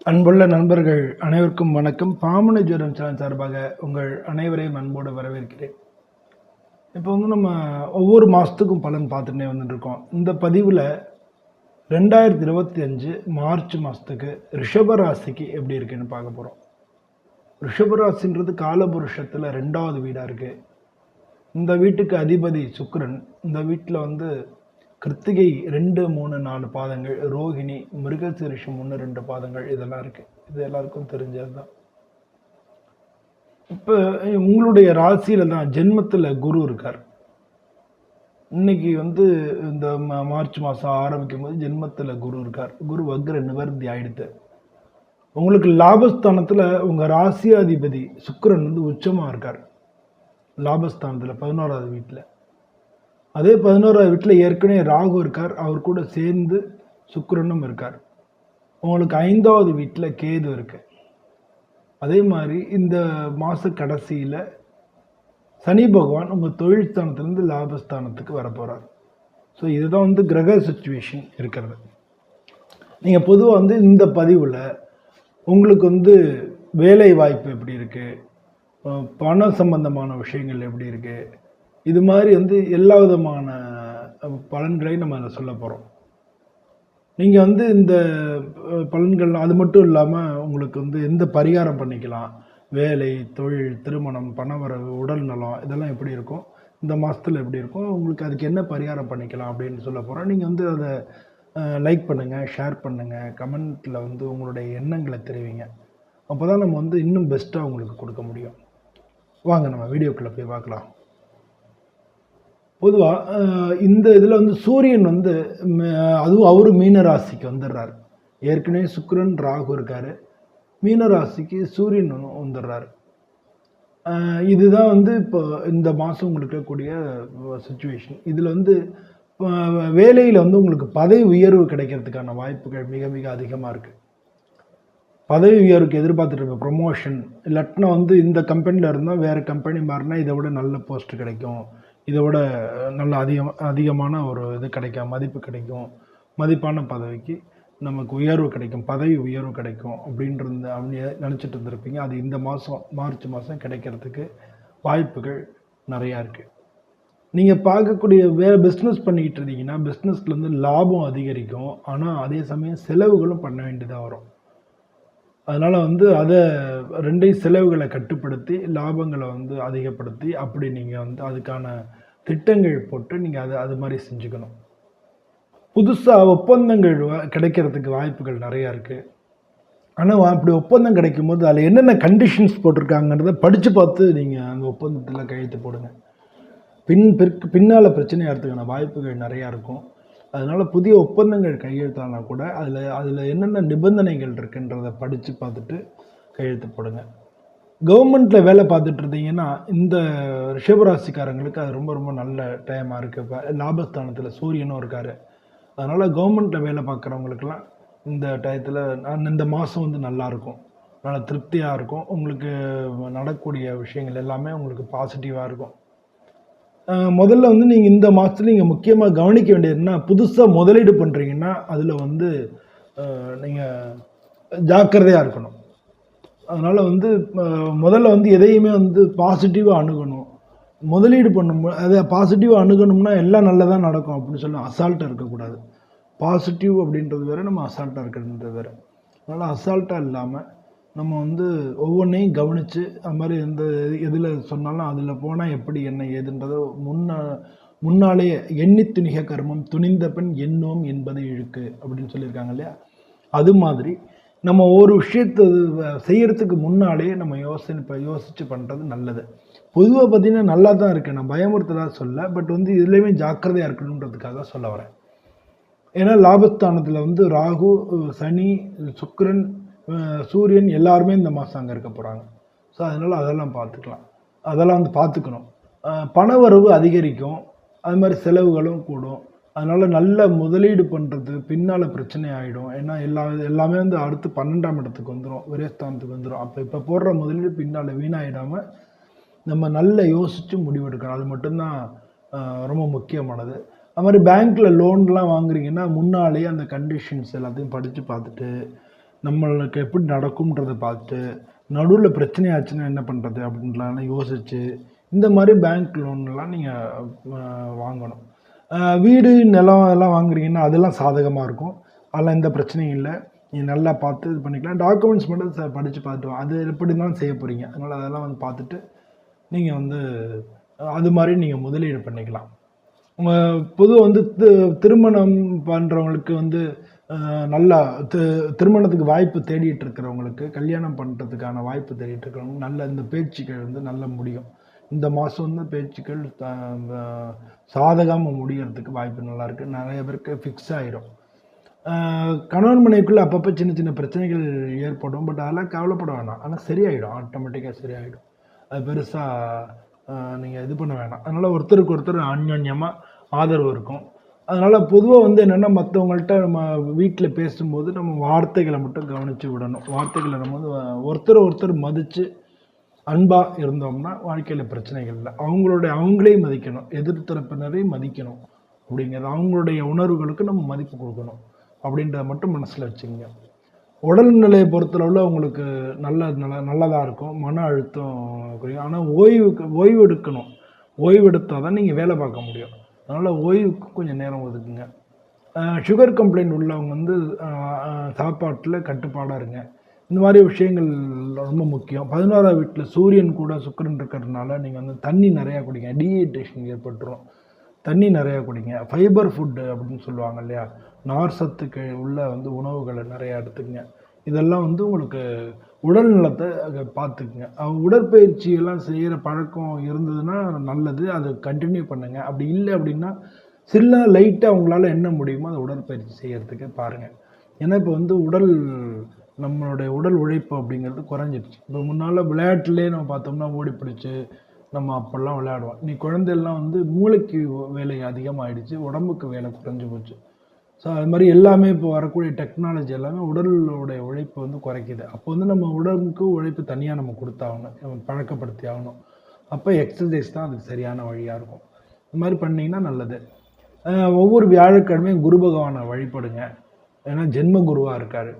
அன்புள்ள நண்பர்கள் அனைவருக்கும் வணக்கம். பாமன ஜோரம் சேனல் சார்பாக உங்கள் அனைவரையும் அன்போடு வரவேற்கிறேன். இப்போ நம்ம ஒவ்வொரு மாதத்துக்கும் பலன் பார்த்துட்டே வந்துட்டுருக்கோம். இந்த பதிவில் 2025 மார்ச் மாதத்துக்கு ரிஷபராசிக்கு எப்படி இருக்குன்னு பார்க்க போகிறோம். ரிஷபராசின்றது காலபுருஷத்தில் 2வது வீடாக இருக்குது. இந்த வீட்டுக்கு அதிபதி சுக்கிரன். இந்த வீட்டில் கிருத்திகை 2, 3, 4 பாதங்கள், ரோகிணி, மிருகசீரிஷம் 1, 2 பாதங்கள் இதெல்லாம் இருக்குது. இது எல்லாருக்கும் தெரிஞ்சது தான். இப்போ உங்களுடைய ராசியில் தான் ஜென்மத்தில் குரு இருக்கார். இன்னைக்கு இந்த மார்ச் மாதம் ஆரம்பிக்கும் போது ஜென்மத்தில் குரு இருக்கார். குரு வக்ர நிவர்த்தி ஆயிடுத்து. உங்களுக்கு லாபஸ்தானத்தில் உங்கள் ராசியாதிபதி சுக்கிரன் உச்சமாக இருக்கார். லாபஸ்தானத்தில் 11வது வீட்டில். அதே 11வது வீட்டில் ஏற்கனவே ராகு இருக்கார். அவர் கூட சேர்ந்து சுக்கிரனும் இருக்கார். உங்களுக்கு 5வது வீட்டில் கேது இருக்கு. அதே மாதிரி இந்த மாத கடைசியில் சனி பகவான் உங்கள் தொழில் ஸ்தானத்துலேருந்து லாபஸ்தானத்துக்கு வரப்போகிறார். ஸோ இதுதான் கிரக சுச்சுவேஷன் இருக்கிறது. நீங்கள் பொதுவாக இந்த பதிவில் உங்களுக்கு வேலை வாய்ப்பு எப்படி இருக்குது, பண சம்பந்தமான விஷயங்கள் எப்படி இருக்குது, இது மாதிரி எல்லா விதமான பலன்களையும் நம்ம அதில் சொல்ல போகிறோம். நீங்கள் இந்த பலன்கள் அது மட்டும் இல்லாமல் உங்களுக்கு எந்த பரிகாரம் பண்ணிக்கலாம், வேலை, தொழில், திருமணம், பணவரவு, உடல் நலம் இதெல்லாம் எப்படி இருக்கும், இந்த மாதத்தில் எப்படி இருக்கும், உங்களுக்கு அதுக்கு என்ன பரிகாரம் பண்ணிக்கலாம் அப்படின்னு சொல்ல போகிறோம். நீங்கள் அதை லைக் பண்ணுங்கள், ஷேர் பண்ணுங்கள், கமெண்ட்டில் உங்களுடைய எண்ணங்களை தெரிவிங்க. அப்போ தான் நம்ம இன்னும் பெஸ்ட்டாக உங்களுக்கு கொடுக்க முடியும். வாங்க நம்ம வீடியோக்குள்ளே போய் பார்க்கலாம். பொதுவாக இந்த இதில் சூரியன் அதுவும் அவர் மீனராசிக்கு வந்துடுறார். ஏற்கனவே சுக்கிரன் ராகு இருக்கார். மீனராசிக்கு சூரியன் வந்துடுறார். இதுதான் இப்போ இந்த மாதம் உங்களுக்கு இருக்கக்கூடிய சுச்சுவேஷன். இதில் வேலையில் உங்களுக்கு பதவி உயர்வு கிடைக்கிறதுக்கான வாய்ப்புகள் மிக மிக அதிகமாக இருக்குது. பதவி உயர்வுக்கு எதிர்பார்த்துட்டு இருக்க ப்ரொமோஷன், இல்லாட்டினா இந்த கம்பெனியில் இருந்தால் வேறு கம்பெனி மாறினா இதை விட நல்ல போஸ்ட் கிடைக்கும், இதை விட நல்ல அதிகமான ஒரு இது கிடைக்கும், மதிப்பு கிடைக்கும், மதிப்பான பதவிக்கு நமக்கு உயர்வு கிடைக்கும், பதவி உயர்வு கிடைக்கும் அப்படின்னு நினச்சிட்டு இருந்திருப்பீங்க. அது இந்த மாதம் மார்ச் மாதம் கிடைக்கிறதுக்கு வாய்ப்புகள் நிறையா இருக்குது. நீங்கள் பார்க்கக்கூடிய வேறு பிஸ்னஸ் பண்ணிக்கிட்டு இருந்தீங்கன்னா பிஸ்னஸ்லேருந்து லாபம் அதிகரிக்கும். ஆனால் அதே சமயம் செலவுகளும் பண்ண வேண்டியதாக வரும். அதனால் அதை ரெண்டையும் செலவுகளை கட்டுப்படுத்தி லாபங்களை அதிகப்படுத்தி அப்படி நீங்கள் அதுக்கான திட்டங்கள் போட்டு நீங்கள் அது மாதிரி செஞ்சுக்கணும். புதுசாக ஒப்பந்தங்கள் கிடைக்கிறதுக்கு வாய்ப்புகள் நிறையா இருக்குது. ஆனால் அப்படி ஒப்பந்தம் கிடைக்கும் போது அதில் என்னென்ன கண்டிஷன்ஸ் போட்டிருக்காங்கன்றதை படித்து பார்த்து நீங்கள் அந்த ஒப்பந்தத்தில் கையெழுத்து போடுங்க. பின்னால் பிரச்சனை ஆகிறதுக்கான வாய்ப்புகள் நிறையா இருக்கும். அதனால் புதிய ஒப்பந்தங்கள் கையெழுத்தானா கூட அதில் என்னென்ன நிபந்தனைகள் இருக்குன்றதை படித்து பார்த்துட்டு கையெழுத்து போடுங்க. கவர்மெண்ட்டில் வேலை பார்த்துட்டு இருந்தீங்கன்னா இந்த ரிஷபராசிக்காரங்களுக்கு அது ரொம்ப ரொம்ப நல்ல டைமாக இருக்குது. இப்போ லாபஸ்தானத்தில் சூரியனும் இருக்கார். அதனால் கவர்மெண்ட்டில் வேலை பார்க்குறவங்களுக்கெல்லாம் இந்த டயத்தில் இந்த மாதம் நல்லாயிருக்கும், நல்ல திருப்தியாக இருக்கும். உங்களுக்கு நடக்கக்கூடிய விஷயங்கள் எல்லாமே உங்களுக்கு பாசிட்டிவாக இருக்கும். முதல்ல நீங்கள் இந்த மாதத்துல நீங்கள் முக்கியமாக கவனிக்க வேண்டியதுன்னா, புதுசாக முதலீடு பண்ணுறீங்கன்னா அதில் நீங்கள் ஜாக்கிரதையாக இருக்கணும். அதனால் முதல்ல எதையுமே பாசிட்டிவாக அணுகணும். முதலீடு பண்ணும்போது அதை பாசிட்டிவாக அணுகணும்னா எல்லாம் நல்லதாக நடக்கும் அப்படின்னு சொல்லி அசால்ட்டாக இருக்கக்கூடாது. பாசிட்டிவ் அப்படின்றது வேறு, நம்ம அசால்ட்டாக இருக்கிறது வேறு. அதனால் அசால்ட்டாக இல்லாமல் நம்ம ஒவ்வொன்றையும் கவனித்து அது மாதிரி எதில் சொன்னாலும் அதில் போனால் எப்படி என்ன ஏதுன்றதை முன்னாலேயே எண்ணி துணிக கர்மம் துணிந்த பெண் எண்ணோம் என்பதை இழுக்கு அப்படின்னு சொல்லியிருக்காங்க இல்லையா. அது மாதிரி நம்ம ஒரு விஷயத்தை செய்கிறதுக்கு முன்னாலேயே நம்ம யோசித்து பண்ணுறது நல்லது. பொதுவாக பார்த்திங்கன்னா நல்லா தான் இருக்குது, நான் பயமுறுத்ததாக சொல்ல, பட் இதுலேயுமே ஜாக்கிரதையாக இருக்கணுன்றதுக்காக சொல்ல வரேன். ஏன்னா லாபஸ்தானத்தில் ராகு, சனி, சுக்கிரன், சூரியன் எல்லாருமே இந்த மாதம் அங்கே இருக்க போகிறாங்க. ஸோ அதனால் அதெல்லாம் பார்த்துக்கலாம், அதெல்லாம் பார்த்துக்கணும். பணவரவு அதிகரிக்கும், அது மாதிரி செலவுகளும் கூடும். அதனால் நல்ல முதலீடு பண்ணுறது பின்னால் பிரச்சனை ஆகிடும். ஏன்னா எல்லாமே அடுத்து 12ஆம் இடத்துக்கு வந்துடும், விரயஸ்தானத்துக்கு வந்துடும். அப்போ இப்போ போடுற முதலீடு பின்னால் வீணாகிடாமல் நம்ம நல்லா யோசித்து முடிவெடுக்கணும். அது மட்டும்தான் ரொம்ப முக்கியமானது. அது மாதிரி பேங்க்கில் லோன்லாம் வாங்குறீங்கன்னா முன்னாலே அந்த கண்டிஷன்ஸ் எல்லாத்தையும் படித்து பார்த்துட்டு நம்மளுக்கு எப்படி நடக்கும்ன்றத பார்த்து, நடுவில் பிரச்சனை ஆச்சுன்னா என்ன பண்ணுறது அப்படின்லாம் யோசிச்சு, இந்த மாதிரி பேங்க் லோன்லாம் நீங்கள் வாங்கணும். வீடு, நிலம் அதெல்லாம் வாங்குறீங்கன்னா அதெல்லாம் சாதகமாக இருக்கும். அதெல்லாம் எந்த பிரச்சனையும் இல்லை. நீங்கள் நல்லா பார்த்து இது பண்ணிக்கலாம். டாக்குமெண்ட்ஸ் மட்டும் படித்து பார்த்துட்டு அது எப்படி இருந்தாலும் செய்ய போகிறீங்க. அதனால் அதெல்லாம் வந்து பார்த்துட்டு நீங்கள் வந்து அது மாதிரி நீங்கள் முதலீடு பண்ணிக்கலாம். பொதுவாக வந்து திருமணம் பண்ணுறவங்களுக்கு வந்து நல்லா திருமணத்துக்கு வாய்ப்பு தேடிட்டு இருக்கிறவங்களுக்கு, கல்யாணம் பண்ணுறதுக்கான வாய்ப்பு தேடிட்டு இருக்கிறவங்க நல்ல இந்த பேச்சுக்கள் வந்து நல்லா முடியும். இந்த மாதம் வந்து பேச்சுக்கள் சாதகமாக முடிகிறதுக்கு வாய்ப்பு நல்லாயிருக்கு. நிறைய பேருக்கு ஃபிக்ஸ் ஆகிடும். கணவன் மனைவிக்குள்ளே அப்பப்போ சின்ன சின்ன பிரச்சனைகள் ஏற்படும். பட் அதெல்லாம் கவலைப்பட வேணாம். ஆனால் சரியாயிடும், ஆட்டோமேட்டிக்காக சரியாயிடும். அது பெருசாக நீங்கள் இது பண்ண வேணாம். அதனால் ஒருத்தருக்கு ஒருத்தர் அந்யோன்யமாக ஆதரவு இருக்கும். அதனால் பொதுவாக வந்து என்னென்னா, மற்றவங்கள்ட்ட நம்ம வீட்டில் பேசும்போது நம்ம வார்த்தைகளை மட்டும் கவனித்து விடணும். வார்த்தைகளை நம்ம வந்து ஒருத்தர் மதித்து அன்பாக இருந்தோம்னா வாழ்க்கையில் பிரச்சனைகள் இல்லை. அவங்களே மதிக்கணும், எதிர்த்தரப்பினரையும் மதிக்கணும். அப்படிங்கிறது அவங்களுடைய உணர்வுகளுக்கு நம்ம மதிப்பு கொடுக்கணும் அப்படின்றத மட்டும் மனசில் வச்சுங்க. உடல்நிலையை பொறுத்தளவில் உங்களுக்கு நல்லதாக இருக்கும். மன அழுத்தம் குறையும். ஆனால் ஓய்வு எடுக்கணும். ஓய்வு எடுத்தால் தான் நீங்கள் வேலை பார்க்க முடியும். அதனால் ஓய்வுக்கு கொஞ்சம் நேரம் ஒதுக்குங்க. சுகர் கம்ப்ளைண்ட் உள்ளவங்க வந்து சாப்பாட்டில் கட்டுப்பாடாக இருங்க. இந்த மாதிரி விஷயங்கள் ரொம்ப முக்கியம். 11ஆம் வீட்டில் சூரியன் கூட சுக்கிரன் இருக்கிறதுனால நீங்கள் வந்து தண்ணி நிறையா குடிங்க. டீஹைட்ரேஷன் ஏற்பட்டுரும். தண்ணி நிறையா குடிங்க. ஃபைபர் ஃபுட்டு அப்படின்னு சொல்லுவாங்க இல்லையா, நார் சத்துக்கு உள்ள வந்து உணவுகளை நிறையா எடுத்துக்கங்க. இதெல்லாம் வந்து உங்களுக்கு உடல் நலத்தை பார்த்துக்குங்க. உடற்பயிற்சியெல்லாம் செய்கிற பழக்கம் இருந்ததுன்னா நல்லது, அதை கண்டினியூ பண்ணுங்கள். அப்படி இல்லை அப்படின்னா சில லைட்டாக உங்களால் என்ன முடியுமோ அதை உடற்பயிற்சி செய்கிறதுக்கு பாருங்கள். ஏன்னா இப்போ வந்து நம்மளுடைய உடல் உழைப்பு அப்படிங்கிறது குறைஞ்சிடுச்சு. இப்போ முன்னால் விளையாட்டுலேயே நம்ம பார்த்தோம்னா ஓடி பிடிச்சி நம்ம அப்போல்லாம் விளையாடுவோம். நீ குழந்தையெல்லாம் வந்து மூளைக்கு வேலை அதிகமாகிடுச்சு, உடம்புக்கு வேலை குறைஞ்சி போச்சு. ஸோ அது மாதிரி எல்லாமே இப்போ வரக்கூடிய டெக்னாலஜி எல்லாமே உடலுடைய உழைப்பை வந்து குறைக்கிது. அப்போ வந்து நம்ம உடம்புக்கு உழைப்பு தனியாக நம்ம கொடுத்தாகணும், பழக்கப்படுத்தி ஆகணும். அப்போ எக்ஸசைஸ் தான் அதுக்கு சரியான வழியாக இருக்கும். இந்த மாதிரி பண்ணிங்கன்னா நல்லது. ஒவ்வொரு வியாழக்கிழமையும் குரு பகவானை வழிபடுங்க. ஏன்னா ஜென்ம குருவாக இருக்கார்.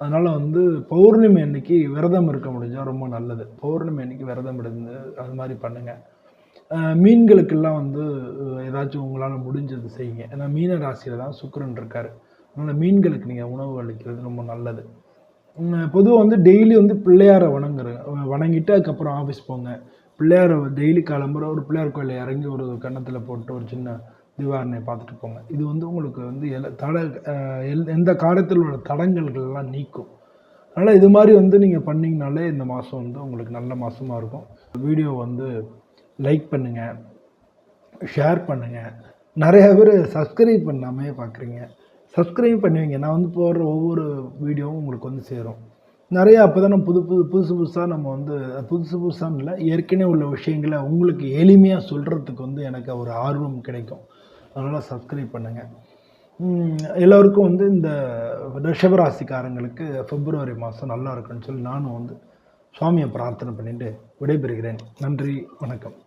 அதனால் வந்து பௌர்ணமி அன்னைக்கு விரதம் இருக்க முடிஞ்சால் ரொம்ப நல்லது. பௌர்ணமி அன்னைக்கு விரதம் இருந்து அது மாதிரி பண்ணுங்கள். மீன்களுக்கெல்லாம் வந்து ஏதாச்சும் உங்களால் முடிஞ்சது செய்யுங்க. ஏன்னா மீன ராசியில் தான் சுக்கிரன் இருக்கார். அதனால் மீன்களுக்கு நீங்கள் உணவு அளிக்கிறது ரொம்ப நல்லது. பொதுவாக வந்து டெய்லி வந்து பிள்ளையாரை வணங்கிட்டு அதுக்கப்புறம் ஆஃபீஸ் போங்க. பிள்ளையாரை டெய்லி கிளம்புற ஒரு பிள்ளையார் கோயிலில் இறங்கி ஒரு கன்னத்தில் போட்டு ஒரு சின்ன திவாரணையை பார்த்துட்டு போங்க. இது வந்து உங்களுக்கு வந்து எந்த காரியத்தில் உள்ள தடங்கல்கள்லாம் நீக்கும். அதனால் இது மாதிரி வந்து நீங்கள் பண்ணிங்கனாலே இந்த மாதம் வந்து உங்களுக்கு நல்ல மாதமாக இருக்கும். வீடியோ வந்து லைக் பண்ணுங்கள், ஷேர் பண்ணுங்கள். நிறையா பேர் சப்ஸ்கிரைப் பண்ணாமே பார்க்குறீங்க. சப்ஸ்கிரைப் பண்ணுவீங்க. நான் வந்து போடுற ஒவ்வொரு வீடியோவும் உங்களுக்கு வந்து சேரும். நிறையா அப்போ தான் நம்ம புதுசாக நம்ம வந்து புதுசான்னு இல்லை, ஏற்கனவே உள்ள விஷயங்களை உங்களுக்கு எளிமையாக சொல்கிறதுக்கு வந்து எனக்கு ஒரு ஆர்வம் கிடைக்கும். அதனால் சப்ஸ்கிரைப் பண்ணுங்கள். எல்லோருக்கும் வந்து இந்த ரிஷபராசிக்காரங்களுக்கு பிப்ரவரி மாதம் நல்லா இருக்குன்னு சொல்லி நானும் வந்து சுவாமியை பிரார்த்தனை பண்ணிட்டு விடைபெறுகிறேன். நன்றி, வணக்கம்.